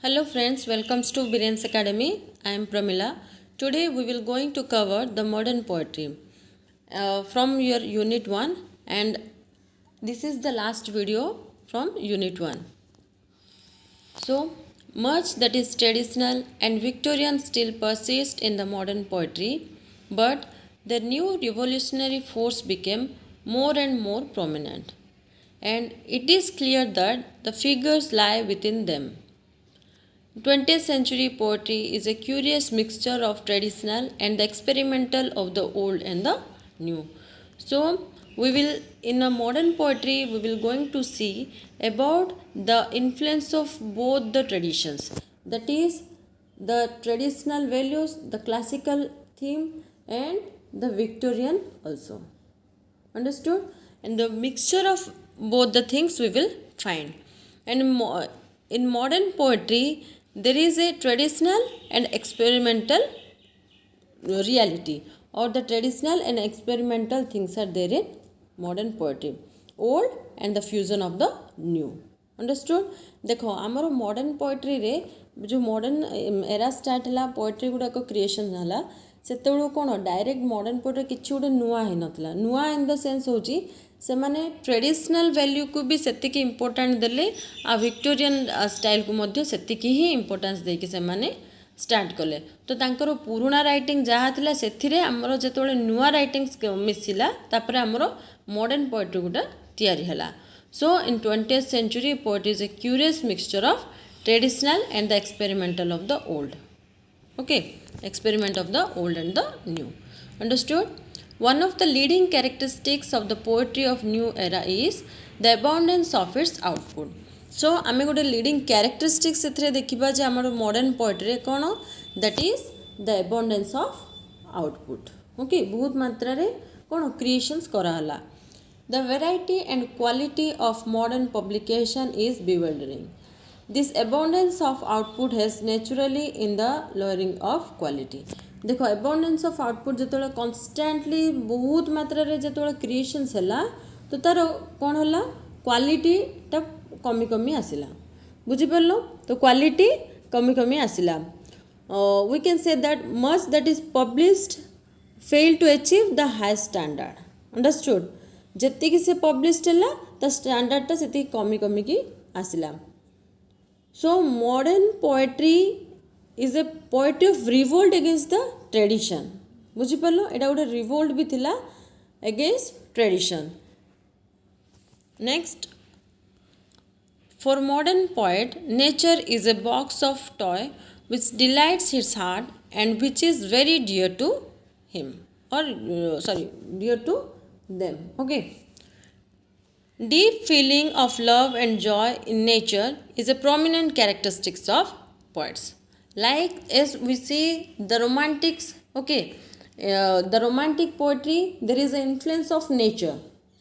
Hello friends, welcome to Biren's Academy. I am Pramila. Today we will going to cover the modern poetry from your unit 1, and this is the last video from unit 1. So much that is traditional and Victorian still persists in the modern poetry, but the new revolutionary force became more and more prominent, and it is clear that the figures lie within them. 20th century poetry is a curious mixture of traditional and the experimental, of the old and the new. So we will, in a modern poetry, we will going to see about the influence of both the traditions, that is the traditional values, the classical theme, and the Victorian also. Understood? And the mixture of both the things we will find. And in modern poetry, there is a traditional and experimental reality, or the traditional and experimental things are there in modern poetry, old and the fusion of the new. Understood? देखो आमर modern poetry रे जो modern era start है poetry गुड़ाक creation है से कौन direct modern poetry किसी गोटे नुआ ही नाला नुआ इन द सेन्स हो सेमाने ट्रेडिशनल वैल्यू को भी सेतिकी इम्पोर्टेंट देले आ विक्टोरियन स्टाइल को मध्य सेतिकी ही इम्पोर्टेंस देकी सेमाने स्टार्ट कले तो तांकर पुराना राइटिंग जहाँ थिला सेथिरे हमर जेतोले नुआ राइटिंग्स मिसिला तापर हमर मॉडर्न पोएट्री गुटा तयारी हला. So in 20th century poetry is a curious mixture of traditional and the experimental of the old. Okay, experiment of the old and the new. Understood? One of the leading characteristics of the poetry of new era is the abundance of its output. So आमे गोटे leading characteristics एथरे देखिबा जे हमर modern poetry रे कोन, that is the abundance of output. Okay, बहुत मात्रा रे कोन creations करा हला. The variety and quality of modern publication is bewildering. This abundance of output has naturally in the lowering of quality. देखो abundance of output जो constantly बहुत मात्रा रे जो creations है तो तार कौन है क्वालिटी टा कमी कमी आसिला. बुझी पारलो? तो क्वालिटी कमी कमी आसिला. We can say that much that is published failed to achieve the high standard. Understood? जेतिकी से पब्लिश्ड है ता स्टैंडर्डटा से कमी कमी की आसिला. So modern poetry is a poetry of revolt against the tradition. बुझीपार एटा गोटे रिवोल्ट भी थिला against tradition. Next, for modern poet nature is a box of toy which delights his heart and which is very dear to him or dear to them. Okay, deep feeling of love and joy in nature is a prominent characteristics of poets. Like as we see the romantics, okay, the romantic poetry, there is an influence of nature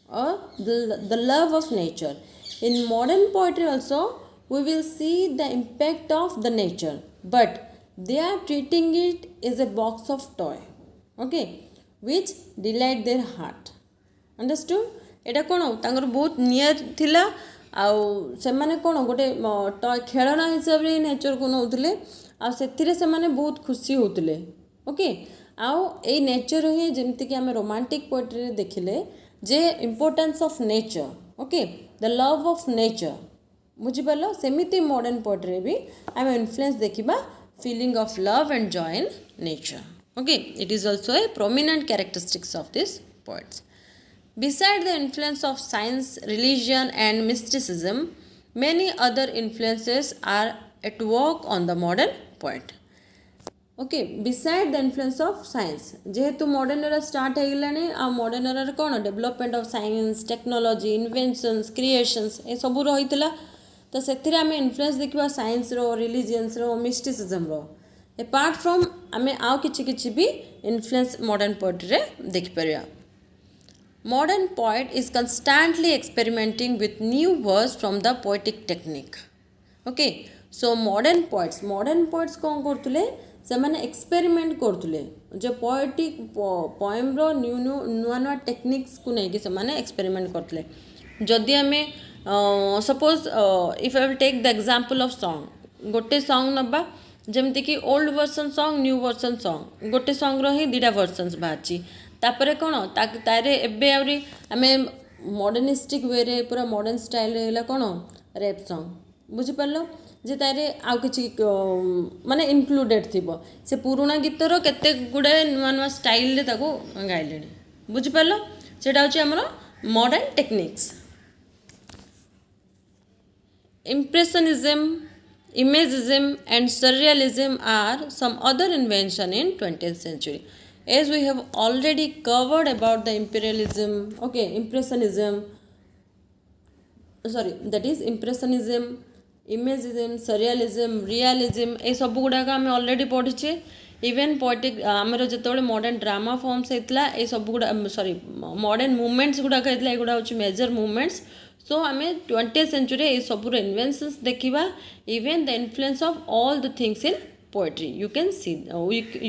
or the love of nature. In modern poetry also we will see the impact of the nature, but they are treating it as a box of toy, okay, which delight their heart. Understood? एटा कौन तांगर बहुत near थिला आउ सेमाने कौन गोटे toy खेलना हिसाब रे nature को नौथिले आ सेथिरे सेमाने बहुत खुशी होतले. ओके, आउ ए नेचर ही जेमति कि हम रोमांटिक पोएट्री रे देखिले जे importance of nature, okay, the love of nature. बुझी पालो? सेमिति मॉडर्न पोएट्री रे भी हम इन्फ्लुएंस देखिबा feeling of love and joy in nature. Okay, it is also a prominent characteristics of this poets. Beside the influence of science, religion and mysticism, many other influences are at work on the modern poet. Okay, beside the influence of science, जेहेतु modern era start हो गलानी आ modern era रे कौन development of science, technology, inventions, creations ए सब रहीतला तो सेथिरे आमे influence देखिबा science row, religions row, mysticism row. Apart from आमे आउ किछि भी influence modern poetry रे देखि परिया. Modern poet is constantly experimenting with new verse from the poetic technique. Okay, so modern poets कौन करतुले से माने एक्सपेरिमेंट करतुले जो पोएटिक पोएम रो न्यू न्यू नुआ नुआ टेक्निक्स को नहीं कि से माने एक्सपेरिमेंट करतुले. जदि हमें suppose if I will take the example of song, गोटे सॉन्ग नबा जमती कि old version song new version song गोटे सॉन्ग रो ही दीटा वर्सन्स बाहर तापर कौन तारे एबे आउरी आमे मॉडर्निस्टिक वे रे पूरा मॉडर्न स्टाइल रे कौन रैप सॉन्ग बुझिपार जे तारे आउ किछि माने इनक्लूडेड थिबो से पुराना गीतर केते गुडे नुआ नुआ स्टाइल रे ताको गाइले बुझिपार सेटा होछि हमर modern techniques Impressionism, Imagism and Surrealism are some other invention in 20th century. As we have already covered about the Impressionism, that is Impressionism, Imagism, Surrealism, Realism, ये सब गुड़ाक आम अलरेडी पढ़ीचे इवेन पोएटिक आमर जो मॉडर्न ड्रामा फॉर्म्स होता है सब गुड़ा modern movements गुड़ाक होता है गुड़ा मेजर मूवमेंट्स सो आम 20th सेंचुरी ये सब इन्वेंशंस देखा even the influence of all the things in poetry you can see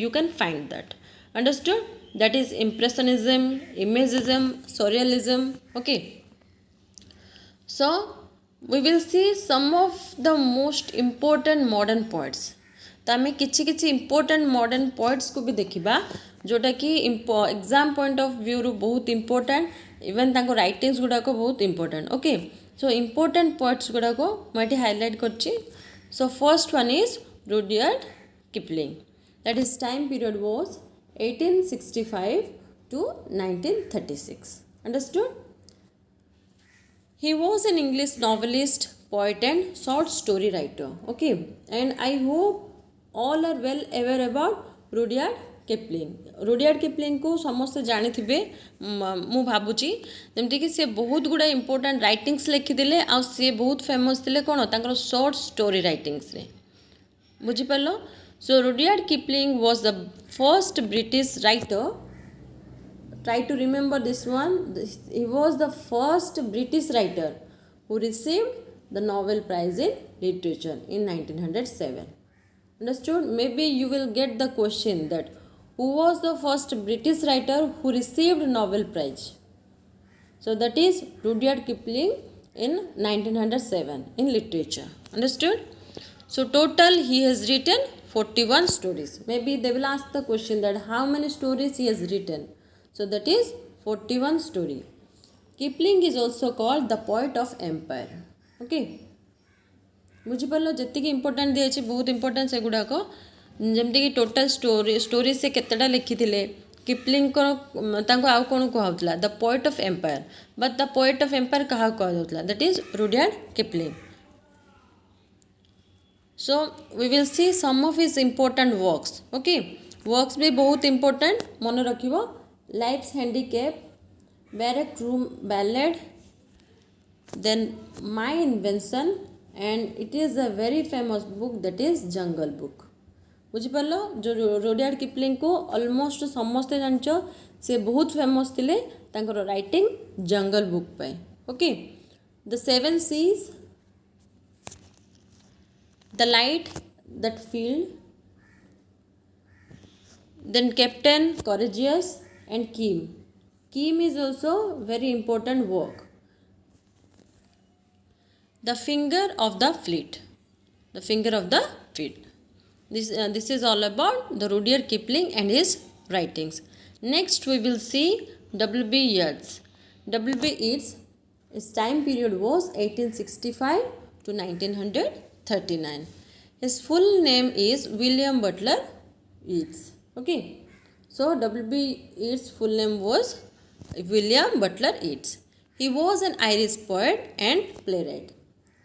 you can find that understood that is impressionism imagism surrealism okay so we will see some of the most important modern poets तो आम कि important modern poets को भी देखा जोटा कि exam point of view रू बहुत इंपोर्टेंट इवन तांको राइटिंग्स गुड़ाक बहुत important okay so important poets गुड़ाक मुझे हाईलाइट करछि so first one is Rudyard Kipling that is time period was 1865 to 1936 understood He was an English novelist, poet and short story writer. Okay, and I hope all are well aware about Rudyard Kipling. Rudyard Kipling को समस्त जानी थिबे मु भाबुची जेमति कि से बहुत गुडा important writings लिखिदेले आ से बहुत famous थिले कोन तांकर शॉर्ट स्टोरी राइटिंग्स रे बुझि परलो so Rudyard Kipling was the first British writer try to remember this one he was the first British writer who received the Nobel Prize in Literature in 1907 understood maybe you will get the question that who was the first British writer who received Nobel Prize so that is Rudyard Kipling in 1907 in literature understood so total he has written 41 stories maybe they will ask the question that how many stories he has written so that is 41 story. Kipling is also called the poet of empire. Okay. बुझिपार जी important दिए बहुत important से गुड़ाक जमती कि total story से केतेटा लिखी Kipling आउ कौन कहला the poet of empire but the poet of empire क्या कहला that is Rudyard Kipling so we will see some of his important works okay works भी बहुत इंपोर्टेंट मन रखिबो Life's Handicap, Barrack Room Ballad, then My Invention and it is a very famous book that is Jungle Book. बुझिपार जो Rudyard Kipling को almost समस्ते जानच से बहुत famous थिले तांकर राइटिंग जंगल बुक पे okay the seven seas the light that failed then captain courageous and Kim. Kim is also very important work. The Finger of the Fleet. The Finger of the Fleet. This is all about the Rudyard Kipling and his writings. Next we will see W.B. Yeats. W.B. Yeats, his time period was 1865 to 1939. His full name is William Butler Yeats. Okay. So W.B. Yeats' full name was William Butler Yeats. He was an Irish poet and playwright.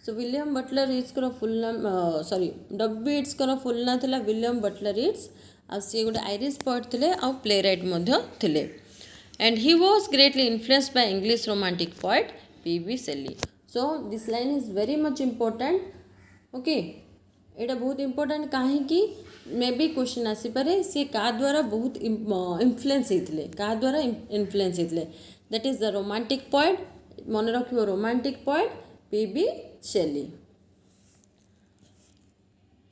So William Butler Yeats का full name W.B. Yeats का full name थिला William Butler Yeats. आ सी गोटे Irish poet थिले आ playwright मध्य थिले. And he was greatly influenced by English romantic poet P.B. Shelley. So this line is very much important. Okay. एटा बहुत important कहीं may be question आसीपे सी क्या द्वारा बहुत influence होते क्या द्वारा इन्फ्लुएंस होते that is the romantic poet मन रख romantic poet P.B. Shelley.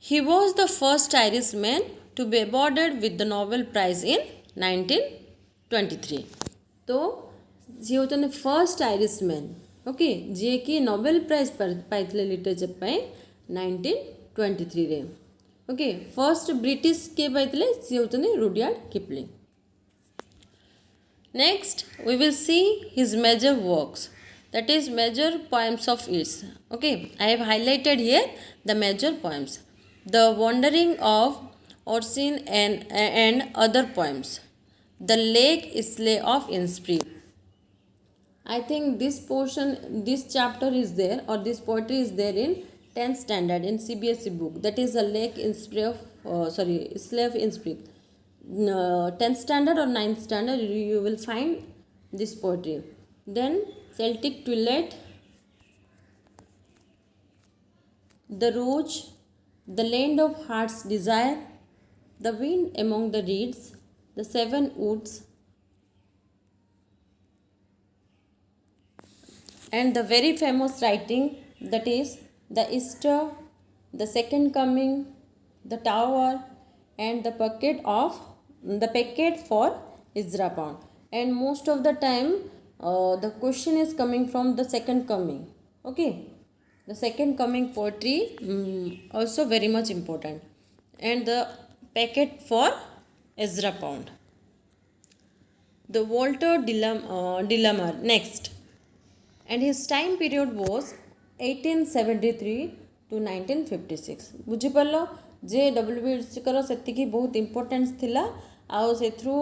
He was the first Irishman to be awarded with the Nobel Prize in 1923. तो जी होते फर्स्ट आयरिशमैन ओके जी कि नोबेल प्राइज पाई लिटरेचर 1923 23 रे ओके फर्स्ट ब्रिटिश के पाइले सी होचनी Rudyard Kipling next we will see his major works that is major poems of his okay I have highlighted here the major poems the wandering of Orsine and other poems the lake Islay of Innsbruck I think this portion this chapter is there or this poetry is there in 10th standard in CBSE book that is a lake Innsbruck Islay of Innsbruck 10th standard or 9th standard you will find this poetry then Celtic Twilight, The Roach, The Land of Heart's Desire, The Wind Among the Reeds, The Seven Woods, and the very famous writing that is The Easter, The Second Coming, The Tower, and The Packet for Ezra Pound. And most of the time, the question is coming from the second coming okay the second coming poetry also very much important and the packet for Ezra Pound the Walter Delamere next and his time period was 1873 to 1956 बुझी पारलो जे WBC कर सेतिकी बहुत importance थिला आउ से through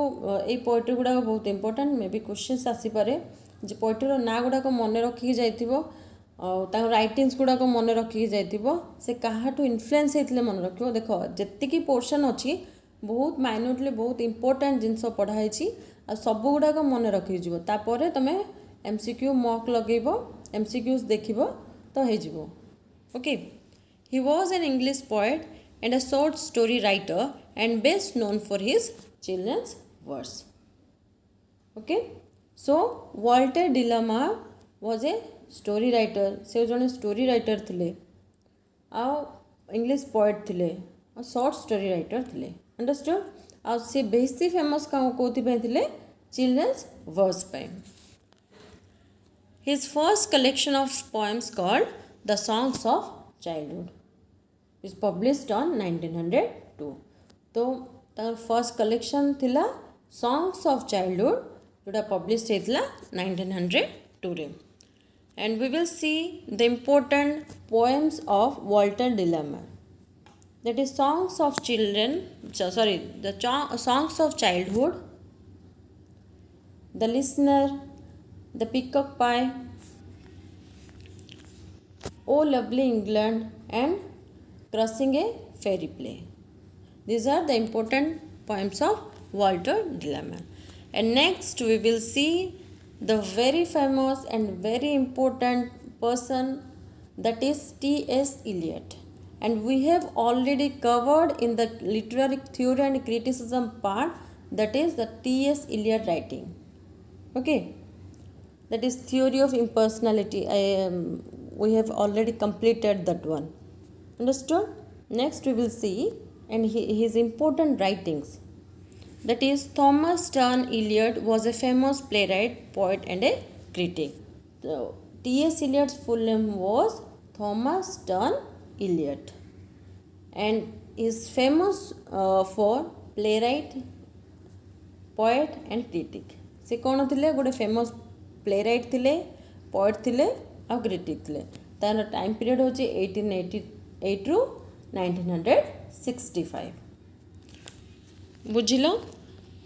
a poetry गुड़ाक बहुत important may be questions आसीपे जे पोएट्रीर ना गुड़ाक मन रखिकी जाइथिबो writings गुड़ाक मन रखिकी जाइथिबो से काहाटू इन्फ्लुएंस होइतले मन रखिबो देखो जेतिकी पोर्शन अछि बहुत माइन्यूटली बहुत इंपोर्टेंट जिनस पढ़ाई आ सब गुड़ाक मन रखिकी जिवो तापरे तमे MCQ मॉक लगेबो MCQs देखिबो तो हे जिवो okay he was an English poet and a short story writer and best known for his children's verse okay so Walter Delamere was a story writer से जने story writer थिले आ English poet थिले आ short story writer थिले understood आ से बेसी famous कोथि पे थिले children's verse पे his first collection of poems called The Songs of Childhood is published on 1902 तो तार फर्स्ट कलेक्शन थिला सॉन्ग्स ऑफ चाइल्डहुड जोटा पब्लिश हेतला 1902 रे and we will see the important poems of Walter de la Mare that is songs of children sorry the songs of childhood the listener the peacock pie O lovely England and Crossing a Fairy Play. These are the important poems of Walter Delamere. And next we will see the very famous and very important person that is T.S. Eliot. And we have already covered in the literary theory and criticism part that is the T.S. Eliot writing. Okay. That is theory of impersonality. We have already completed that one. Understood? Next we will see and his important writings. That is Thomas Stern Eliot was a famous playwright, poet and a critic. So, T.S. Eliot's full name was Thomas Stern Eliot and is famous for playwright, poet and critic. से कौन थिले गोटे famous playwright थिले poet थिले आ critic थिले तार time period होची 1888 to 1965 बुझिलो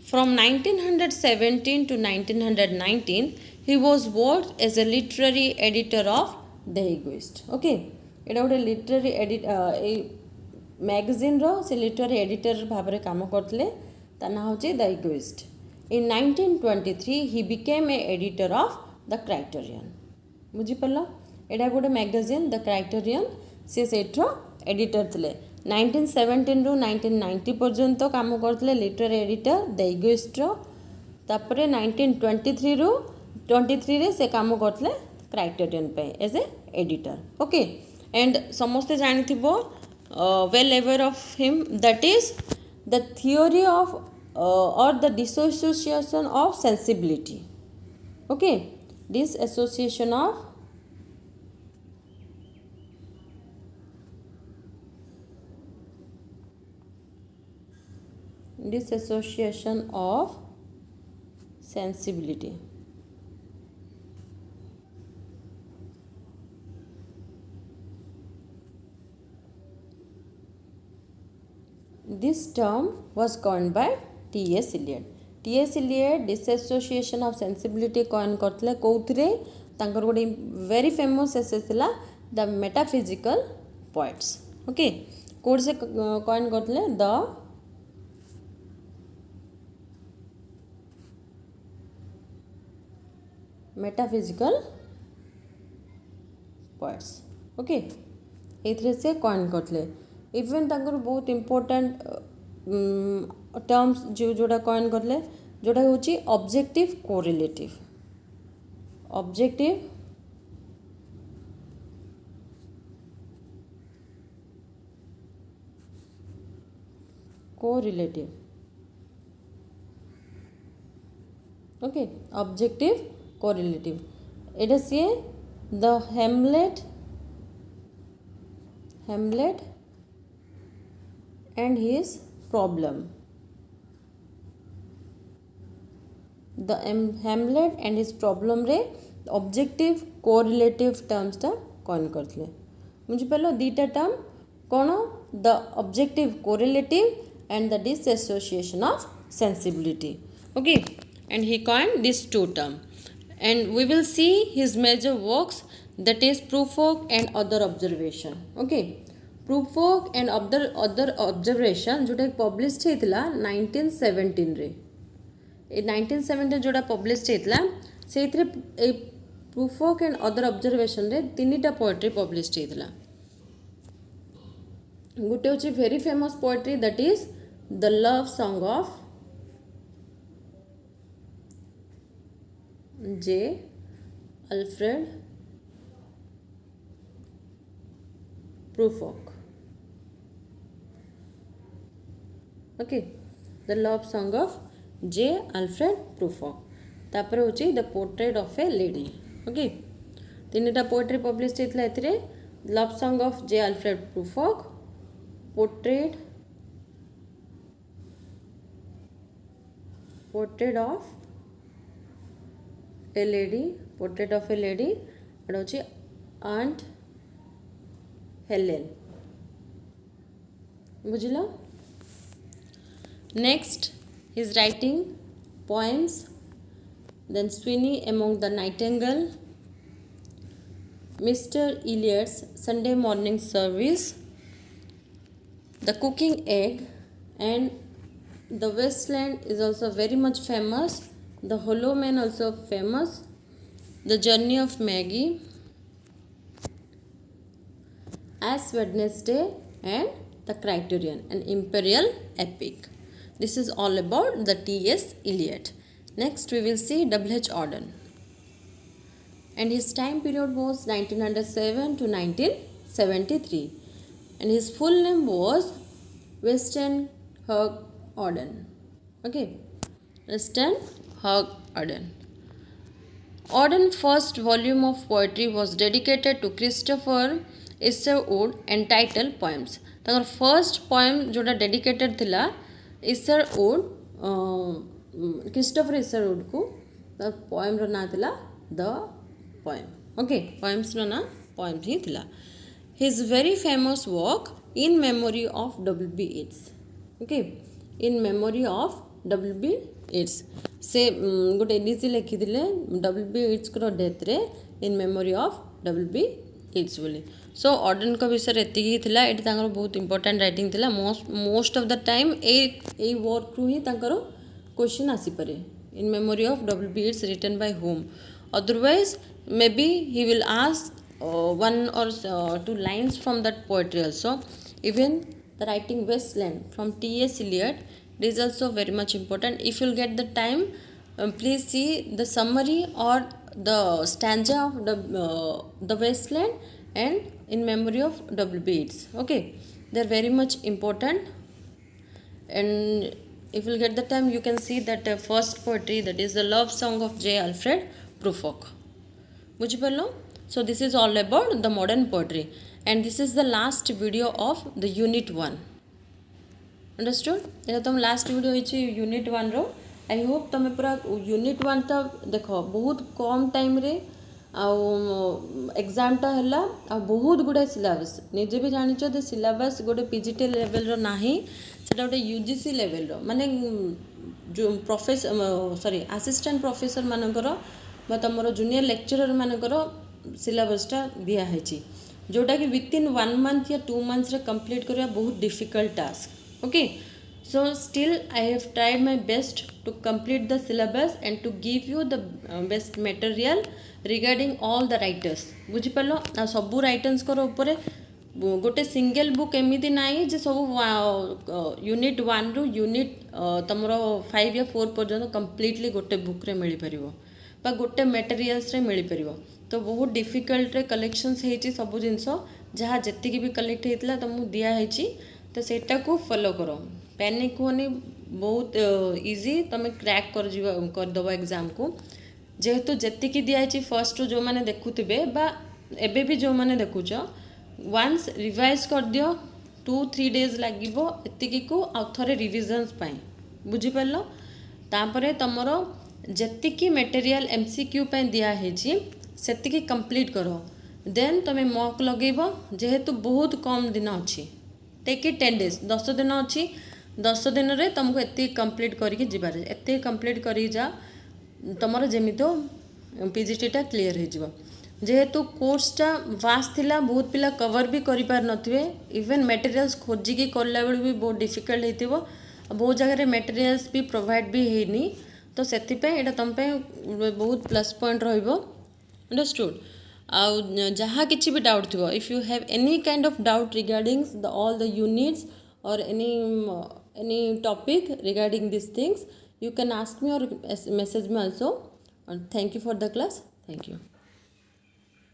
from 1917 to 1919 he was worked as a literary editor of The Egoist okay एटा गोटे लिटरेरी एडिट मैगजीन रो से लिटरेरी एडिटर भाव में काम करते ता ना हूँ the egoist in 1923 he became a editor of the criterion बुझीपार एटा गोटे मैगजीन द क्राइटेरियन सी सेठर एडिटर थे 1917 रू 1990 पर्यंत काम करते लिटरेरी एडिटर द इगोइस्टर तापर 1923 रू 23 रे से काम करते क्राइटेरियन पे as a editor okay and समस्ते जानिथिबो well aware of him that is the theory of or the dissociation of sensibility okay disassociation of disassociation of sensibility. This term was coined by T.S. Eliot. T.S. Eliot disassociation of sensibility coin करतले कोउथरे तांकर गोटे very famous essay थिला the metaphysical poets. Okay, code से coin करतले the metaphysical poets. Okay, एथरे से coin करतले even तांकर बहुत इम्पोर्टेंट टर्म्स जोड़ा कॉइन करले जोड़ा होची objective correlative okay objective correlative एटा सी the Hamlet and his problem. The Hamlet and his problem रे objective correlative terms टा कौन करतले मुझे पहले दीटा term कौन the objective correlative and the disassociation of sensibility. Okay, and he coined these two terms, and we will see his major works, that is proof work and other observation. Okay, Prufrock and other observation जोटा publish होता 1917 रे 1917 जोटा publish होता से Prufrock and other observation रे तीनटा poetry publish होता गोटे हूँ very famous poetry that is the love song of J Alfred Prufrock. Okay, the love song of J. Alfred Prufrock. तापर होची the portrait of a lady. Okay, तीनटा poetry publish होता है love song of J Alfred Prufrock, portrait of a lady and होची aunt Helen. बुझिला. Next, he is writing poems, then Sweeney Among the Nightingale, Mr. Eliot's Sunday Morning Service, The Cooking Egg, and The Wasteland is also very much famous. The Hollow Man also famous. The Journey of Maggie, Ash Wednesday, and The Criterion, an Imperial Epic. This is all about the T.S. Eliot. Next we will see W.H. Auden, and his time period was 1907 to 1973, and his full name was Winston Hugh Auden. Okay, Winston Hugh Auden. Auden's first volume of poetry was dedicated to Christopher Isherwood entitled Poems. ताकर first poem जोटा dedicated थिला Isherwood Christopher Isherwood को poem रो ना थिला the poem. Okay, poems रो ना poem ही थिला. His very famous work in memory of W.B. Yeats. Okay, in memory of W.B. Yeats से गोटे एडिसी लिखी थिले W.B. Yeats को डेथ रे इन मेमोरी ऑफ W.B. Yeats बोली. सो ऑडेन का विषय एतिकी थिला. एटी तांकर बहुत इंपोर्टेंट राइटिंग थिला. Most of the time a work रु ही तांकर क्वेश्चन आसी पारे. In memory of W.B. Yeats written by him. Otherwise maybe he will ask one or two lines from that poetry also. Even the writing Wasteland from T.S. Eliot, it is also very much important. If you'll get the time, please see the summary or the stanza of the Wasteland and in memory of W.B. Yeats. Okay, they are very much important. And if you'll get the time, you can see that first poetry, that is the love song of J. Alfred Prufrock. Bujhiparlo? So this is all about the modern poetry, and this is the last video of the unit 1. Understood ये तुम last video होची unit 1 row I hope तुम पूरा unit 1 टा देख बहुत कम time रे एग्जामटा है आ बहुत गुड़ाए सिलेबस निजे भी जानिच दे सिलेबस गोटे पीजीटी लेवल रो नाही सेटा गोटे यूजीसी लेवल रो माने जो प्रोफेसर सॉरी असिस्टेंट प्रोफेसर मानकर तुम जूनियर लेक्चरर मानकर सिलेबसटा दिया है जोटा कि विथिन 1 मंथ या 2 मंथ्स रे कंप्लीट करवा बहुत difficult task okay so still I have tried my best to complete the syllabus and to give you the best material regarding all the writers बुझी पालो आ सबू राइटर्स कर ऊपर गोटे सिंगल बुक एमती नाई जे सब यूनिट 1 रु यूनिट तुमर 5 या 4 पर्यंत कंप्लीटली गोटे बुक रे मिल पारिबो बा गोटे मटेरियल्स रे मिल पारिबो तो बहुत डिफिकल्ट रे कलेक्शंस हेची सब जिंस जहाँ जेतिकी भी कलेक्ट हेतला तुमको दिया हेची तो सेटा को फॉलो करो पैनिक होनी बहुत इजी तुम क्रैक करदेव एग्जाम को जेहेतु जेतिकी दिखाई फर्स्ट जो मैंने देखुवे बा एबे भी जो मैंने देखुच वन्स रिवाइज कर दियो 2-3 डेज लगे एतिकी को आउ थे रिविजन्स बुझीपार तापर तुमर जेतिकी मटेरियल एमसीक्यू दिखाई सेतिकी कंप्लीट करो देन तुम मॉक लगेब जेहेतु बहुत कम दिन अच्छी टेक इट 10 डेज 10 दिन अच्छी 10 दिन रे तुमको एति कंप्लीट करके जीवार एति कंप्लीट करी जा तुमर जमितो पीजीटीटा क्लीयर हो जिवो जेहेतु कोर्सटा वास्ट थिला बहुत पिला कवर भी करि पार नथिबे इवन मटेरियल्स खोजिकी करला बेल भी बहुत डिफिकल्ट हेतिबो बहुत जगह मटेरियल्स भी प्रोवाइड भी हेनी तो सेति पे एटा तुम पे बहुत प्लस पॉइंट रहइबो अंडरस्टूड आउ जहाँ किसी भी डाउट थी if you have any kind of doubt regarding all the units और any topic regarding these things you can ask me or message me also and thank you for the class thank you